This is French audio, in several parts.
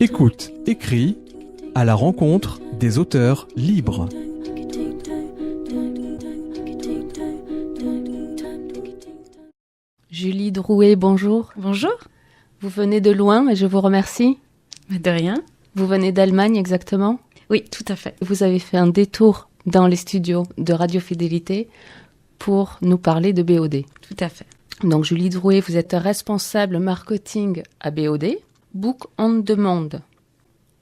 Écoute, écris, à la rencontre des auteurs libres. Julie Drouet, bonjour. Bonjour. Vous venez de loin et je vous remercie. De rien. Vous venez d'Allemagne exactement ? Oui, tout à fait. Vous avez fait un détour dans les studios de Radio Fidélité pour nous parler de BOD. Tout à fait. Donc Julie Drouet, vous êtes responsable marketing à BOD, Book on Demand.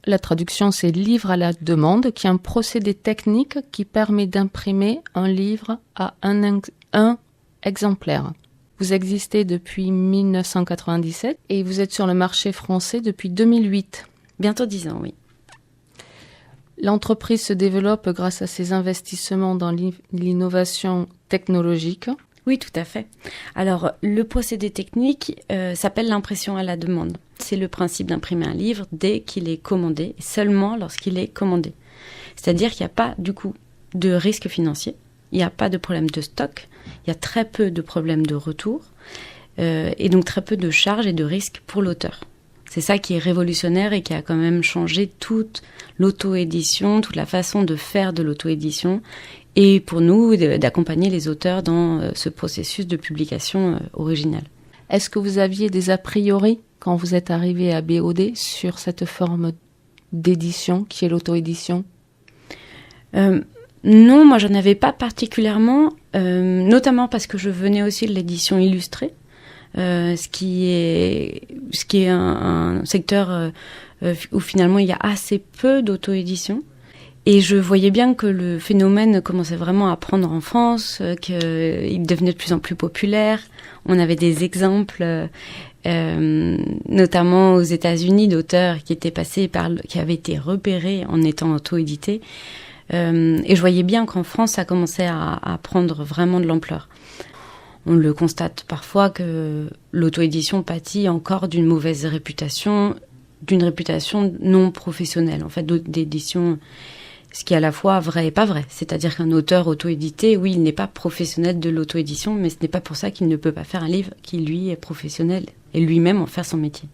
La traduction, c'est livre à la demande, qui est un procédé technique qui permet d'imprimer un livre à un exemplaire. Vous existez depuis 1997 et vous êtes sur le marché français depuis 2008. Bientôt 10 ans, oui. L'entreprise se développe grâce à ses investissements dans l'innovation technologique. Oui, tout à fait. Alors, le procédé technique s'appelle l'impression à la demande. C'est le principe d'imprimer un livre dès qu'il est commandé, seulement lorsqu'il est commandé. C'est-à-dire qu'il n'y a pas, du coup, de risque financier, il n'y a pas de problème de stock, il y a très peu de problèmes de retour, et donc très peu de charges et de risques pour l'auteur. C'est ça qui est révolutionnaire et qui a quand même changé toute l'auto-édition, toute la façon de faire de l'auto-édition, et pour nous, d'accompagner les auteurs dans ce processus de publication originale. Est-ce que vous aviez des a priori quand vous êtes arrivé à BOD sur cette forme d'édition qui est l'auto-édition ? Non, moi j'en avais pas particulièrement, notamment parce que je venais aussi de l'édition illustrée. Ce qui est un secteur où finalement il y a assez peu d'auto-édition. Et je voyais bien que le phénomène commençait vraiment à prendre en France, qu'il devenait de plus en plus populaire. On avait des exemples, notamment aux États-Unis, d'auteurs qui qui avaient été repérés en étant auto-édités. Et je voyais bien qu'en France, ça commençait à prendre vraiment de l'ampleur. On le constate parfois que l'auto-édition pâtit encore d'une mauvaise réputation, d'une réputation non professionnelle, en fait, d'édition, ce qui est à la fois vrai et pas vrai. C'est-à-dire qu'un auteur auto-édité, oui, il n'est pas professionnel de l'auto-édition, mais ce n'est pas pour ça qu'il ne peut pas faire un livre qui, lui, est professionnel et lui-même en faire son métier.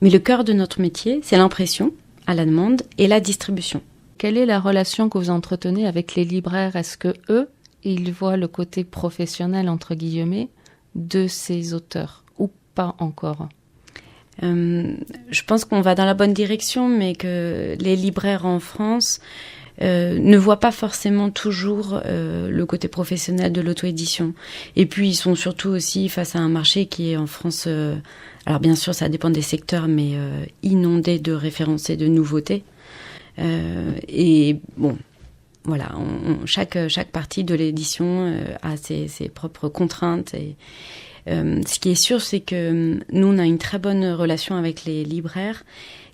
Mais le cœur de notre métier, c'est l'impression à la demande et la distribution. Quelle est la relation que vous entretenez avec les libraires ? Est-ce que eux, ils voient le côté professionnel, entre guillemets, de ces auteurs, ou pas encore ? Je pense qu'on va dans la bonne direction, mais que les libraires en France ne voient pas forcément toujours le côté professionnel de l'auto-édition. Et puis, ils sont surtout aussi face à un marché qui est en France, alors bien sûr, ça dépend des secteurs, mais inondé de références et de nouveautés. Et bon... Voilà, chaque partie de l'édition a ses propres contraintes. Et, ce qui est sûr, c'est que nous, on a une très bonne relation avec les libraires,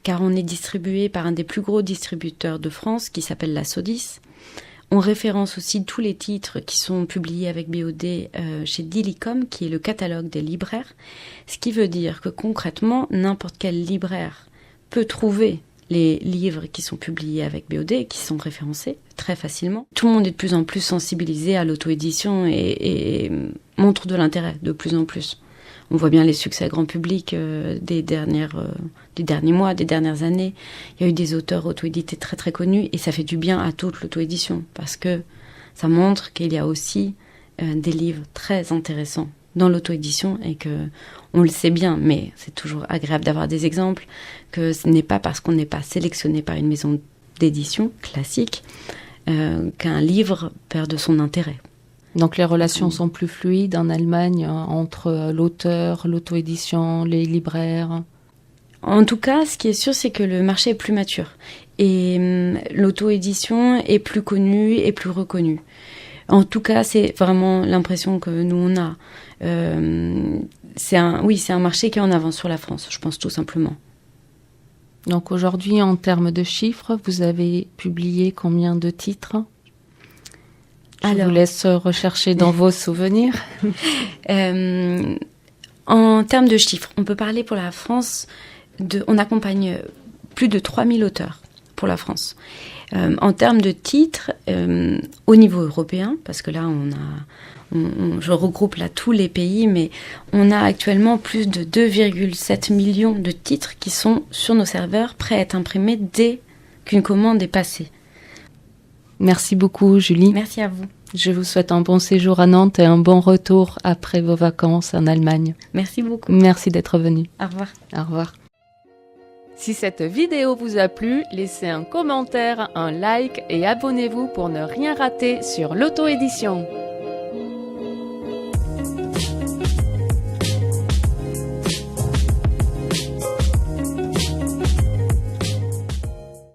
car on est distribué par un des plus gros distributeurs de France, qui s'appelle la Sodis. On référence aussi tous les titres qui sont publiés avec BOD chez Dilicom, qui est le catalogue des libraires. Ce qui veut dire que concrètement, n'importe quel libraire peut trouver les livres qui sont publiés avec BOD et qui sont référencés très facilement. Tout le monde est de plus en plus sensibilisé à l'auto-édition et montre de l'intérêt de plus en plus. On voit bien les succès grand public des derniers mois, des dernières années. Il y a eu des auteurs auto-édités très très connus et ça fait du bien à toute l'auto-édition parce que ça montre qu'il y a aussi des livres très intéressants dans l'auto-édition et que on le sait bien, mais c'est toujours agréable d'avoir des exemples, que ce n'est pas parce qu'on n'est pas sélectionné par une maison d'édition classique qu'un livre perd de son intérêt. Donc les relations sont plus fluides en Allemagne entre l'auteur, l'auto-édition, les libraires ? En tout cas, ce qui est sûr, c'est que le marché est plus mature et l'auto-édition est plus connue et plus reconnue. En tout cas, c'est vraiment l'impression que nous on a. C'est un marché qui est en avance sur la France, je pense tout simplement. Donc aujourd'hui, en termes de chiffres, vous avez publié combien de titres ? Je vous laisse rechercher dans vos souvenirs. En termes de chiffres, on peut parler pour la France, on accompagne plus de 3000 auteurs pour la France. En termes de titres, au niveau européen, parce que là, je regroupe là tous les pays, mais on a actuellement plus de 2,7 millions de titres qui sont sur nos serveurs, prêts à être imprimés dès qu'une commande est passée. Merci beaucoup, Julie. Merci à vous. Je vous souhaite un bon séjour à Nantes et un bon retour après vos vacances en Allemagne. Merci beaucoup. Merci d'être venu. Au revoir. Au revoir. Si cette vidéo vous a plu, laissez un commentaire, un like et abonnez-vous pour ne rien rater sur l'auto-édition.